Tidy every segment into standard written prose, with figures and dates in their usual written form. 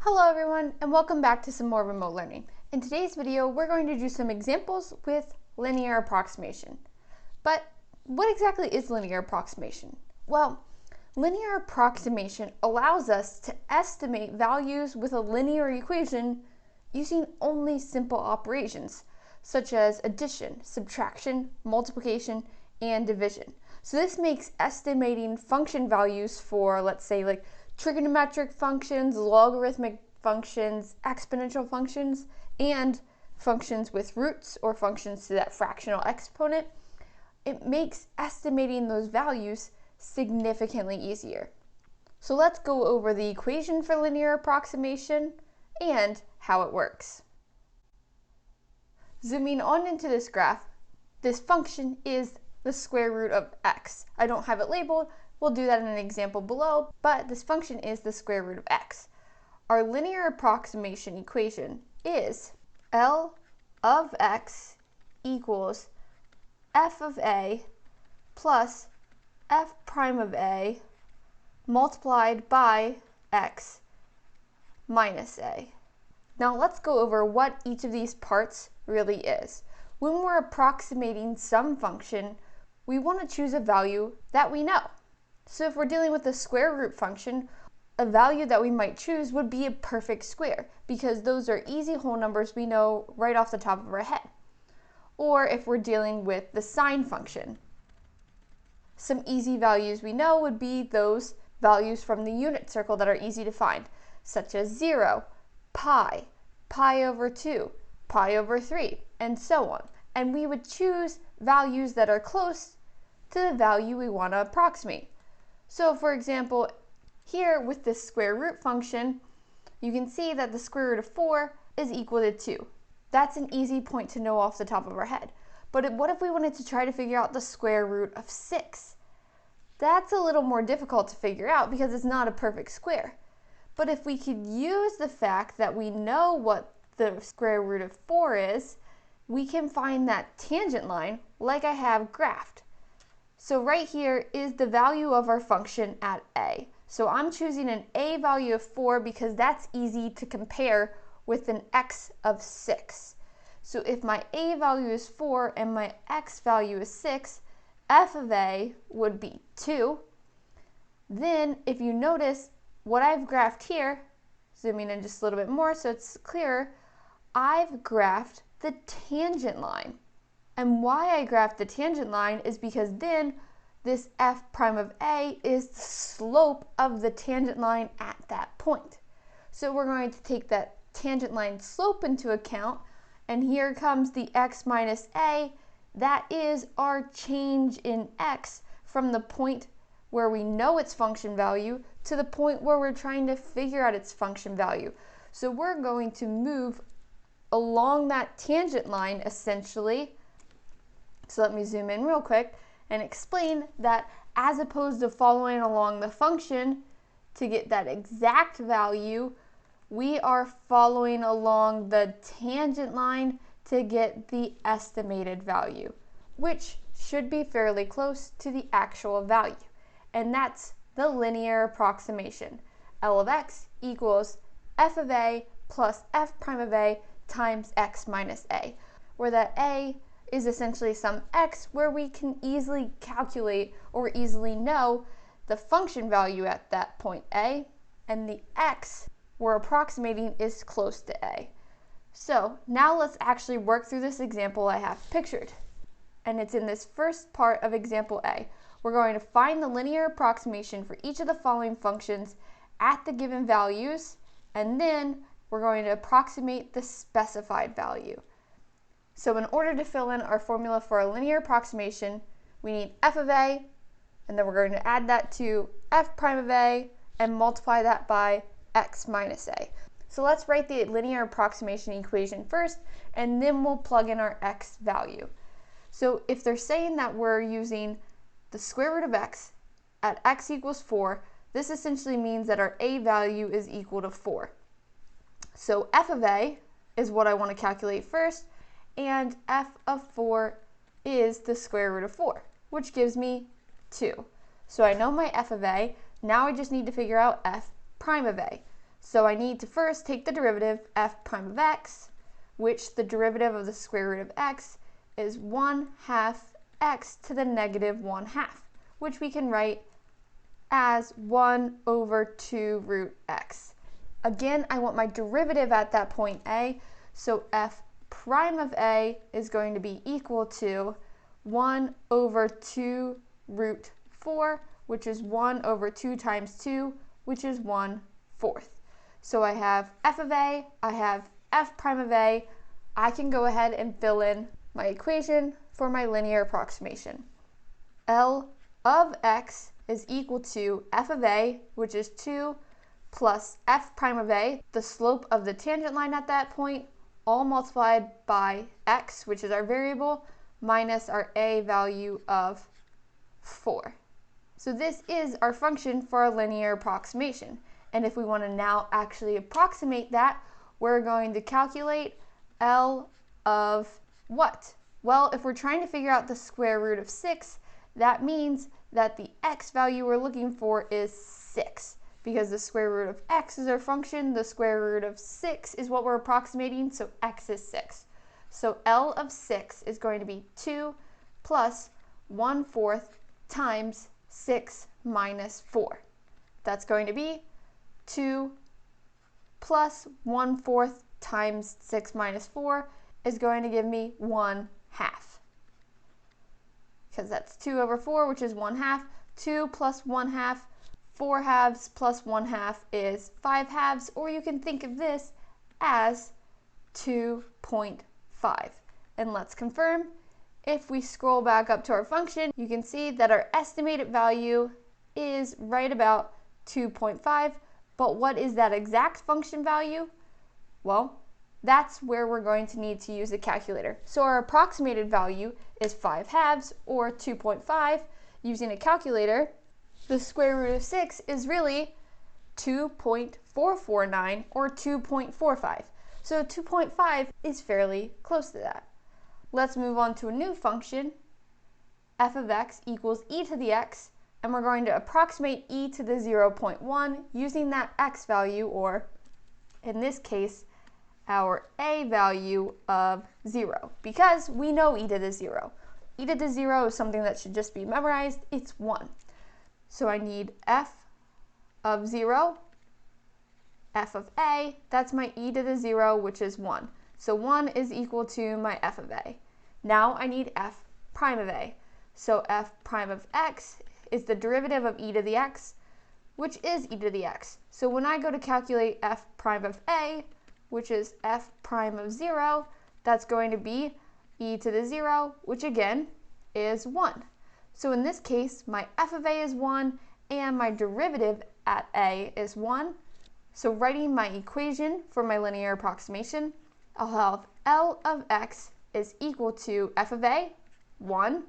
Hello everyone, and welcome back to some more remote learning. In today's video, we're going to do some examples with linear approximation. But what exactly is linear approximation? Well, linear approximation allows us to estimate values with a linear equation using only simple operations, such as addition, subtraction, multiplication, and division. So this makes estimating function values for, let's say, like trigonometric functions, logarithmic functions, exponential functions, and functions with roots or functions to that fractional exponent, it makes estimating those values significantly easier. So let's go over the equation for linear approximation and how it works. Zooming on into this graph, this function is the square root of x. I don't have it labeled. We'll do that in an example below, but this function is the square root of x. Our linear approximation equation is L of x equals f of a plus f prime of a multiplied by x minus a. Now let's go over what each of these parts really is. When we're approximating some function, we want to choose a value that we know. So if we're dealing with a square root function, a value that we might choose would be a perfect square, because those are easy whole numbers we know right off the top of our head. Or if we're dealing with the sine function, some easy values we know would be those values from the unit circle that are easy to find, such as 0, pi, pi over 2, pi over 3, and so on. And we would choose values that are close to the value we want to approximate. So for example, here with this square root function, you can see that the square root of 4 is equal to 2. That's an easy point to know off the top of our head. But what if we wanted to try to figure out the square root of 6? That's a little more difficult to figure out because it's not a perfect square. But if we could use the fact that we know what the square root of 4 is, we can find that tangent line like I have graphed. So right here is the value of our function at a. So I'm choosing an a value of 4 because that's easy to compare with an x of 6. So if my a value is 4 and my x value is 6, f of a would be 2. Then if you notice what I've graphed here, zooming in just a little bit more so it's clearer, I've graphed the tangent line. And why I graphed the tangent line is because then this f prime of a is the slope of the tangent line at that point. So we're going to take that tangent line slope into account, and here comes the x minus a. That is our change in x from the point where we know its function value to the point where we're trying to figure out its function value. So we're going to move along that tangent line essentially. So let me zoom in real quick and explain that as opposed to following along the function to get that exact value, we are following along the tangent line to get the estimated value, which should be fairly close to the actual value. And that's the linear approximation. L of x equals f of a plus f prime of a times x minus a, where that a is essentially some x where we can easily calculate or easily know the function value at that point a, and the x we're approximating is close to a. So now let's actually work through this example I have pictured. And it's in this first part of example A. We're going to find the linear approximation for each of the following functions at the given values, and then we're going to approximate the specified value. So in order to fill in our formula for a linear approximation, we need f of a, and then we're going to add that to f prime of a and multiply that by x minus a. So let's write the linear approximation equation first, and then we'll plug in our x value. So if they're saying that we're using the square root of x at x equals 4, this essentially means that our a value is equal to 4. So f of a is what I want to calculate first, and f of 4 is the square root of 4, which gives me 2. So I know my f of a. Now I just need to figure out f prime of a. So I need to first take the derivative f prime of x, which the derivative of the square root of x is 1/2 x to the negative 1/2, which we can write as 1/2 root x. Again, I want my derivative at that point a, so f prime of a is going to be equal to 1/2 root 4, which is 1/2 times 2, which is 1/4. So I have f of a, I have f prime of a. I can go ahead and fill in my equation for my linear approximation. L of x is equal to f of a, which is 2, plus f prime of a, the slope of the tangent line at that point, all multiplied by x, which is our variable, minus our a value of 4. So this is our function for our linear approximation. And if we want to now actually approximate that, we're going to calculate L of what? Well, if we're trying to figure out the square root of 6, that means that the x value we're looking for is 6. Because the square root of x is our function, the square root of 6 is what we're approximating, so x is 6. So L of 6 is going to be 2 plus 1/4 times 6 minus 4. That's going to be 2 plus 1/4 times 6 minus 4 is going to give me 1/2. Because that's 2/4, which is 1/2. 2 plus 1/2, 4 halves plus 1/2 is 5 halves, or you can think of this as 2.5. And let's confirm. If we scroll back up to our function, you can see that our estimated value is right about 2.5. But what is that exact function value? Well, that's where we're going to need to use a calculator. So our approximated value is 5 halves, or 2.5. Using a calculator, the square root of 6 is really 2.449, or 2.45. So 2.5 is fairly close to that. Let's move on to a new function, f of x equals e to the x, and we're going to approximate e to the 0.1 using that x value, or in this case, our a value of 0, because we know e to the 0. E to the 0 is something that should just be memorized. It's 1. So I need f of 0, f of a, that's my e to the 0, which is 1. So 1 is equal to my f of a. Now I need f prime of a. So f prime of x is the derivative of e to the x, which is e to the x. So when I go to calculate f prime of a, which is f prime of 0, that's going to be e to the 0, which again is 1. So in this case, my f of a is 1, and my derivative at a is 1. So writing my equation for my linear approximation, I'll have L of x is equal to f of a, 1,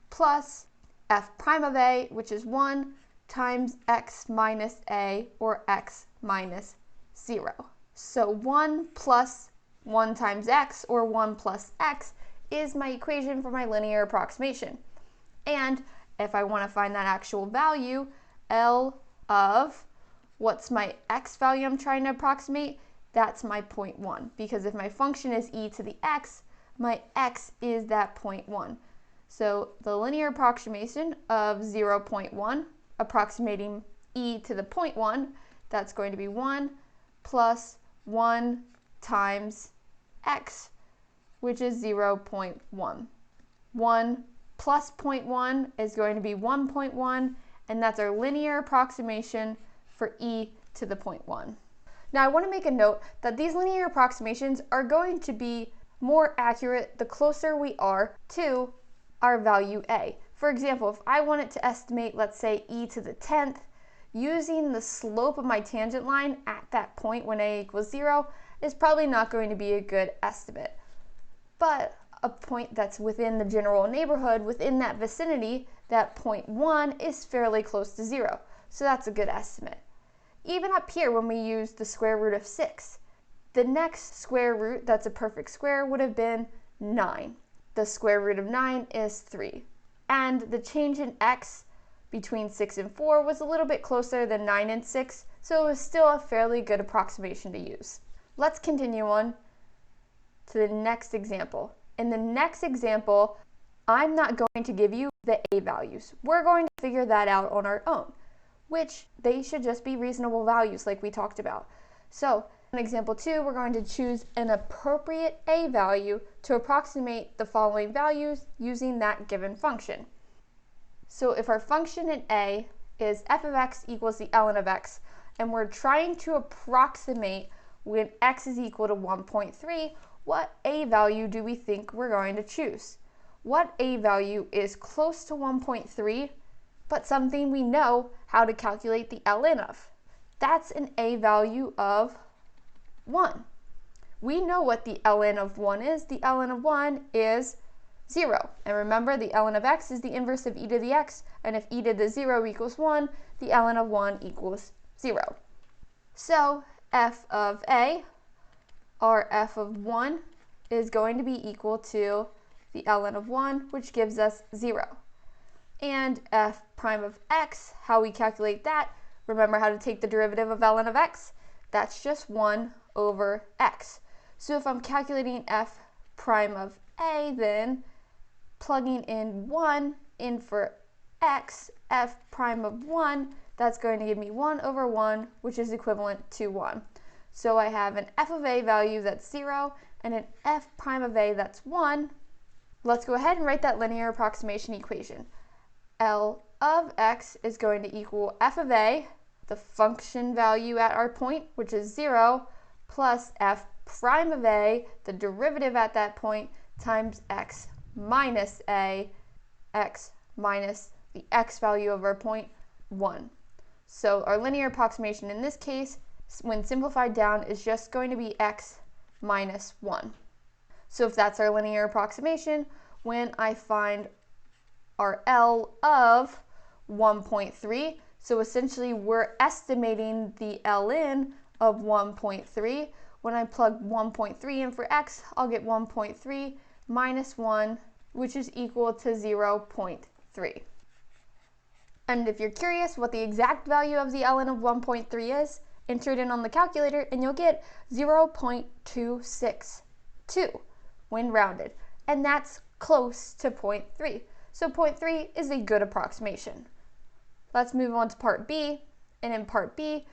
plus f prime of a, which is 1, times x minus a, or x minus 0. So 1 plus 1 times x, or 1 plus x, is my equation for my linear approximation. And if I want to find that actual value, L of, what's my x value I'm trying to approximate? That's my 0.1, because if my function is e to the x, my x is that 0.1. So the linear approximation of 0.1, approximating e to the 0.1, that's going to be 1 plus 1 times x, which is 0.1. 1 plus 0.1 is going to be 1.1, and that's our linear approximation for e to the 0.1. Now I want to make a note that these linear approximations are going to be more accurate the closer we are to our value a. For example, if I wanted to estimate, let's say, e to the 10th, using the slope of my tangent line at that point when a equals 0 is probably not going to be a good estimate. But a point that's within the general neighborhood, within that vicinity, that 0.1 is fairly close to 0. So that's a good estimate. Even up here, when we use the square root of 6, the next square root that's a perfect square would have been 9. The square root of 9 is 3. And the change in x between 6 and 4 was a little bit closer than 9 and 6, so it was still a fairly good approximation to use. Let's continue on to the next example. In the next example, I'm not going to give you the a values. We're going to figure that out on our own, which they should just be reasonable values like we talked about. So in example 2, we're going to choose an appropriate a value to approximate the following values using that given function. So if our function in a is f of x equals the ln of x, and we're trying to approximate when x is equal to 1.3, what a value do we think we're going to choose? What a value is close to 1.3, but something we know how to calculate the ln of? That's an a value of 1. We know what the ln of 1 is. The ln of 1 is 0. And remember, the ln of x is the inverse of e to the x, and if e to the 0 equals 1, the ln of 1 equals 0. So f of a, our f of 1, is going to be equal to the ln of 1, which gives us 0. And f prime of x, how we calculate that, remember how to take the derivative of ln of x? That's just 1 over x. So if I'm calculating f prime of a, then plugging in 1 in for x, f prime of 1, that's going to give me 1 over 1, which is equivalent to 1. So I have an f of a value that's 0 and an f prime of a that's 1. Let's go ahead and write that linear approximation equation. L of x is going to equal f of a, the function value at our point, which is 0, plus f prime of a, the derivative at that point, times x minus a, x minus the x value of our point, 1. So our linear approximation in this case, when simplified down, is just going to be x minus 1. So if that's our linear approximation, when I find our L of 1.3, so essentially we're estimating the ln of 1.3. When I plug 1.3 in for x, I'll get 1.3 minus 1, which is equal to 0.3. And if you're curious what the exact value of the ln of 1.3 is, enter it in on the calculator and you'll get 0.262 when rounded. And that's close to 0.3. So 0.3 is a good approximation. Let's move on to part B. And in part B,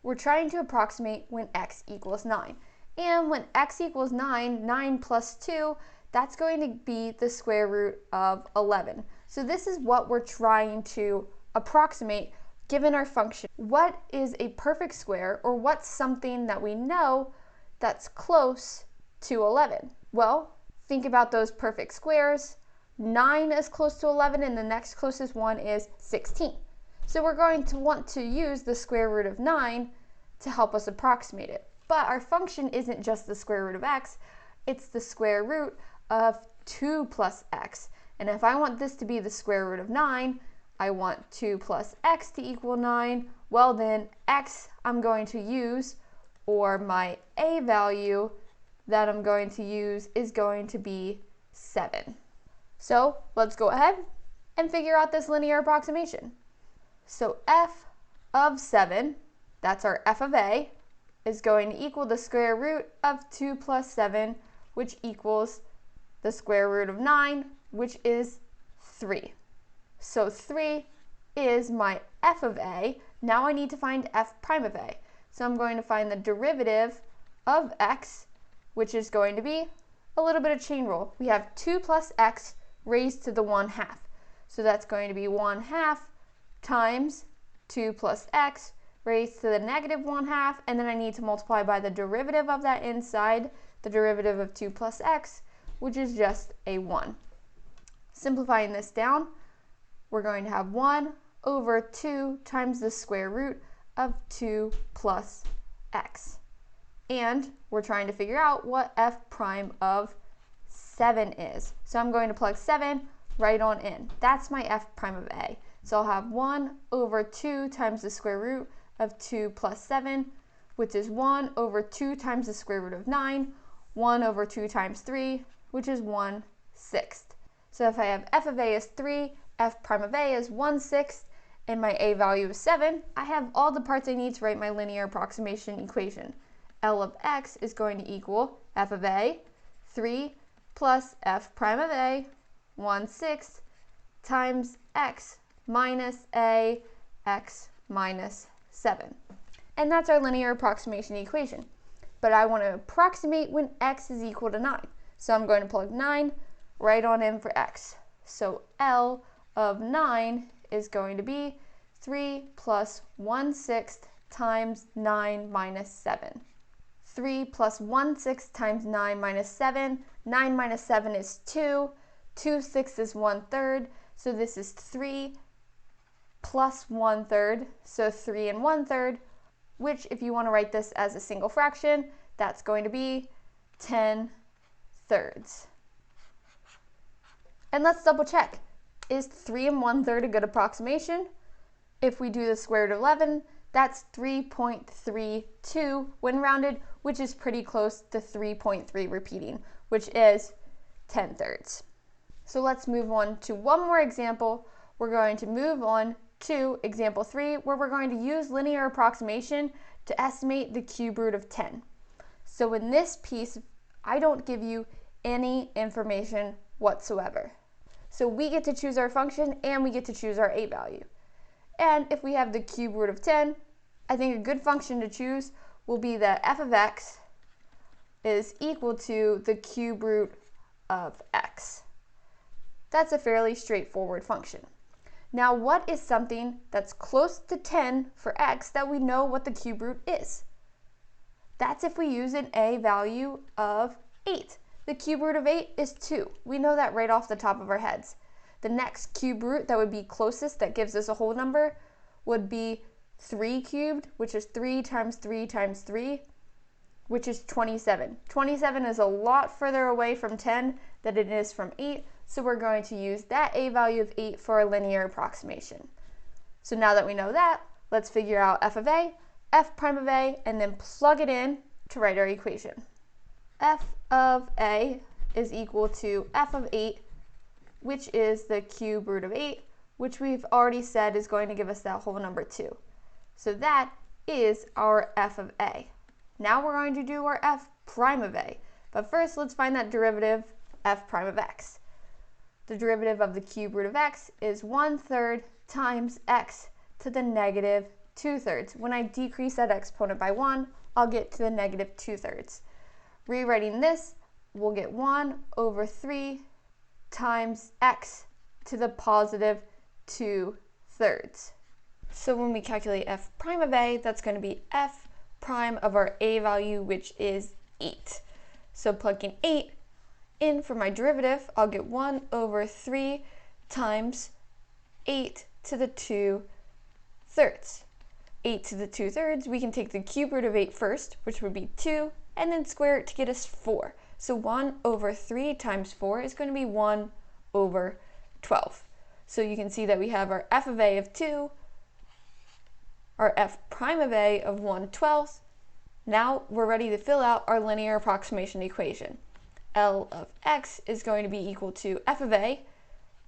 we're trying to approximate when x equals 9. And when x equals 9, 9 plus 2, that's going to be the square root of 11. So this is what we're trying to approximate given our function. What is a perfect square, or what's something that we know that's close to 11? Well, think about those perfect squares. 9 is close to 11 and the next closest one is 16. So we're going to want to use the square root of 9 to help us approximate it. But our function isn't just the square root of x, it's the square root of 2 plus x. And if I want this to be the square root of 9, I want 2 plus x to equal 9. Well then, x I'm going to use, or my a value that I'm going to use, is going to be 7. So let's go ahead and figure out this linear approximation. So f of 7, that's our f of a, is going to equal the square root of 2 plus 7, which equals the square root of 9, which is 3. So 3 is my f of a. Now I need to find f prime of a. So I'm going to find the derivative of x, which is going to be a little bit of chain rule. We have 2 plus x raised to the 1/2. So that's going to be 1/2 times 2 plus x raised to the negative 1/2, and then I need to multiply by the derivative of that inside, the derivative of 2 plus x, which is just a 1. Simplifying this down, we're going to have 1 over 2 times the square root of 2 plus x. And we're trying to figure out what f prime of 7 is. So I'm going to plug 7 right on in. That's my f prime of a. So I'll have 1 over 2 times the square root of 2 plus 7, which is 1 over 2 times the square root of 9, 1 over 2 times 3, which is 1/6. So if I have f of a is 3, f prime of a is 1/6, and my a value is 7, I have all the parts I need to write my linear approximation equation. L of x is going to equal f of a, 3 plus f prime of a, 1/6, times x minus a, x minus 7. And that's our linear approximation equation. But I want to approximate when x is equal to 9. So I'm going to plug 9 right on in for x. So L of 9 is going to be 3 plus 1/6 times 9 minus 7. 3 plus 1/6 times 9 minus 7. 9 minus 7 is 2. 2/6 is 1/3. So this is 3 plus 1/3. So 3 and 1/3, which if you want to write this as a single fraction, that's going to be 10/3. And let's double check. Is 3 and 1/3 a good approximation? If we do the square root of 11, that's 3.32 when rounded, which is pretty close to 3.3 repeating, which is 10/3. So let's move on to one more example. We're going to move on to example 3, where we're going to use linear approximation to estimate the cube root of 10. So in this piece, I don't give you any information whatsoever. So we get to choose our function and we get to choose our a value. And if we have the cube root of 10, I think a good function to choose will be that f of x is equal to the cube root of x. That's a fairly straightforward function. Now, what is something that's close to 10 for x that we know what the cube root is? That's if we use an a value of 8. The cube root of 8 is 2. We know that right off the top of our heads. The next cube root that would be closest, that gives us a whole number, would be 3 cubed, which is 3 times 3 times 3, which is 27. 27 is a lot further away from 10 than it is from 8, so we're going to use that a value of 8 for our linear approximation. So now that we know that, let's figure out f of a, f prime of a, and then plug it in to write our equation. F of a is equal to f of 8, which is the cube root of 8, which we've already said is going to give us that whole number 2. So that is our f of a. Now we're going to do our f prime of a. But first, let's find that derivative, f prime of x. The derivative of the cube root of x is 1/3 times x to the negative 2/3. When I decrease that exponent by 1, I'll get to the negative 2/3. Rewriting this, we'll get 1/3 times x to the positive 2/3. So when we calculate f prime of a, that's going to be f prime of our a value, which is 8. So plugging 8 in for my derivative, I'll get 1/3 times 8 to the 2/3. 8 to the 2/3, we can take the cube root of 8 first, which would be 2, and then square it to get us 4. So 1/3 times 4 is going to be 1/12. So you can see that we have our f of a of 2, our f prime of a of 1/12. Now we're ready to fill out our linear approximation equation. L of x is going to be equal to f of a,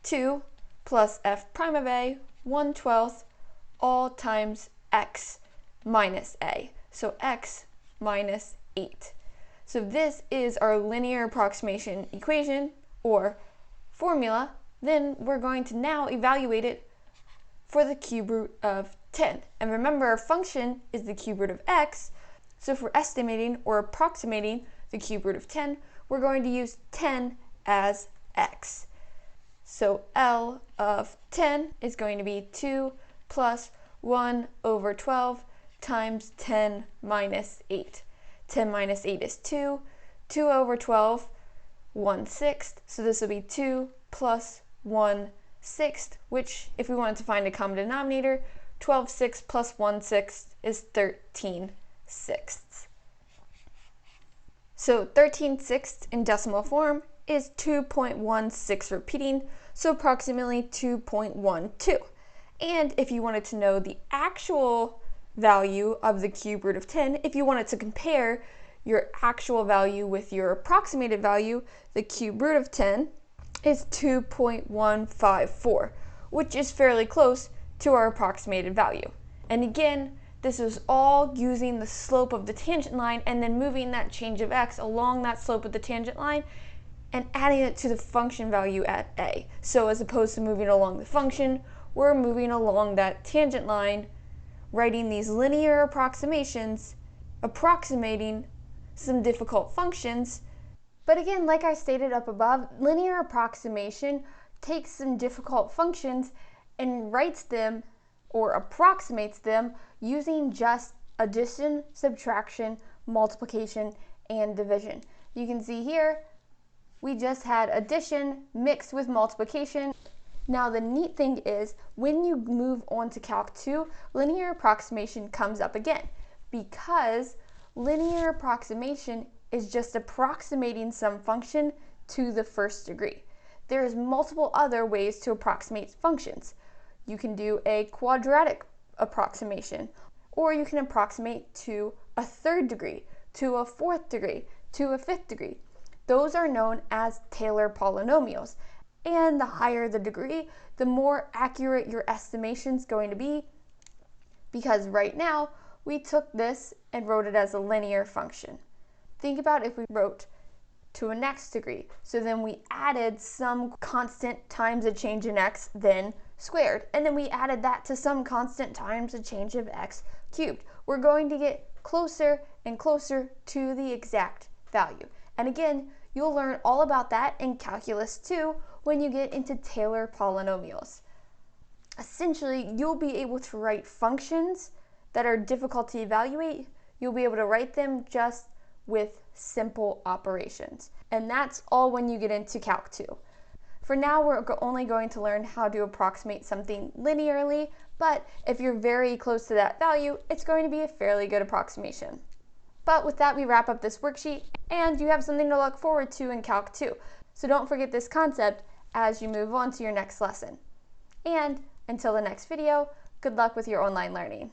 2, plus f prime of a, 1/12, all times x minus a. So x minus 8. So this is our linear approximation equation, or formula. Then we're going to now evaluate it for the cube root of 10. And remember, our function is the cube root of x, so if we're estimating or approximating the cube root of 10, we're going to use 10 as x. So L of 10 is going to be 2 plus 1/12 times 10 minus 8. 10 minus 8 is 2. 2/12, 1/6. So this will be 2 plus 1/6, which, if we wanted to find a common denominator, 12/6 plus 1/6 is 13/6. So 13/6 in decimal form is 2.16 repeating, so approximately 2.12. And if you wanted to know the actual value of the cube root of 10, if you wanted to compare your actual value with your approximated value, the cube root of 10 is 2.154, which is fairly close to our approximated value. And again, this is all using the slope of the tangent line and then moving that change of x along that slope of the tangent line and adding it to the function value at a. So as opposed to moving along the function, we're moving along that tangent line, writing these linear approximations, approximating some difficult functions. But again, like I stated up above, linear approximation takes some difficult functions and writes them or approximates them using just addition, subtraction, multiplication, and division. You can see here, we just had addition mixed with multiplication. Now the neat thing is, when you move on to Calc 2, linear approximation comes up again, because linear approximation is just approximating some function to the first degree. There's multiple other ways to approximate functions. You can do a quadratic approximation, or you can approximate to a third degree, to a fourth degree, to a fifth degree. Those are known as Taylor polynomials. And the higher the degree, the more accurate your estimation is going to be, because right now we took this and wrote it as a linear function. Think about if we wrote to a next degree. So then we added some constant times a change in x, then squared. And then we added that to some constant times a change of x cubed. We're going to get closer and closer to the exact value. And again, you'll learn all about that in Calculus 2 when you get into Taylor polynomials. Essentially, you'll be able to write functions that are difficult to evaluate. You'll be able to write them just with simple operations. And that's all when you get into Calc 2. For now, we're only going to learn how to approximate something linearly, but if you're very close to that value, it's going to be a fairly good approximation. But with that, we wrap up this worksheet, and you have something to look forward to in Calc 2. So don't forget this concept as you move on to your next lesson. And until the next video, good luck with your online learning.